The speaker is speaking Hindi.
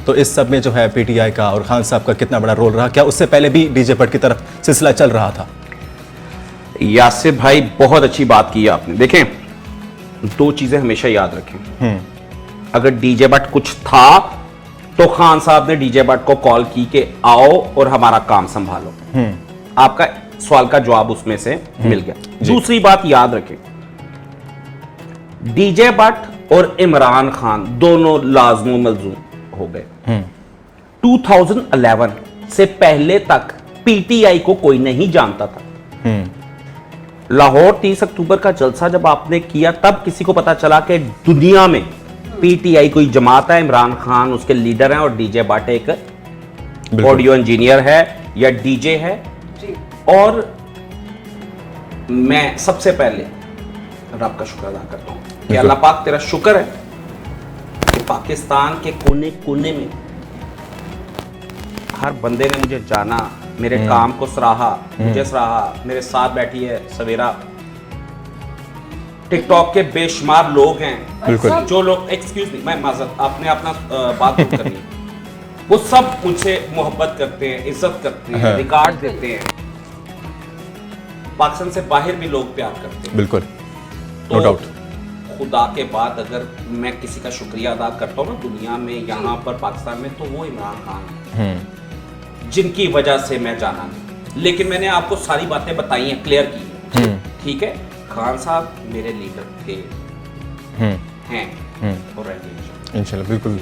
तो इस सब में जो है पीटीआई का और खान साहब का कितना बड़ा रोल रहा? क्या उससे पहले भी डीजे भट्ट की तरफ सिलसिला चल रहा था? यासिर भाई बहुत अच्छी बात की है आपने। देखें, दो चीजें हमेशा याद रखें। अगर डीजे भट्ट कुछ था तो खान साहब ने डीजे भट्ट को कॉल की कि आओ और हमारा काम संभालो। आपका सवाल का जवाब उसमें से मिल गया। दूसरी बात याद रखें, डीजे भट्ट और इमरान खान दोनों लाजमो मलजूम हो गए। 2011 से पहले तक पीटीआई को कोई नहीं जानता था। लाहौर 30 अक्टूबर का जलसा जब आपने किया तब किसी को पता चला कि दुनिया में पीटीआई कोई जमात है, इमरान खान उसके लीडर हैं और डीजे भट्ट एक ऑडियो इंजीनियर है या डीजे है। और मैं सबसे पहले रब का शुक्र अदा करता हूं कि अल्लाह पाक तेरा शुक्र है कि पाकिस्तान के कोने कोने में हर बंदे ने मुझे जाना, मेरे काम को सराहा, मुझे सराहा। मेरे साथ बैठी है सवेरा, टिकटॉक के बेशुमार लोग हैं जो लोग, एक्सक्यूज मी, मैं माजरत, आपने अपना बात पूरी करनी है। वो सब मुझसे मोहब्बत करते हैं, इज्जत करते हैं, रिकॉर्ड देते हैं। पाकिस्तान से बाहर भी लोग प्यार करते हैं। बिल्कुल, तो नो डाउट। खुदा के बाद अगर मैं किसी का शुक्रिया अदा करता हूँ ना दुनिया में, यहाँ पर पाकिस्तान में, तो वो इमरान खान है, जिनकी वजह से मैं जाना नहीं। लेकिन मैंने आपको सारी बातें बताई हैं, क्लियर की है। ठीक है, खान साहब मेरे लीडर थे, हैं और रहेंगे इंशाल्लाह। बिल्कुल।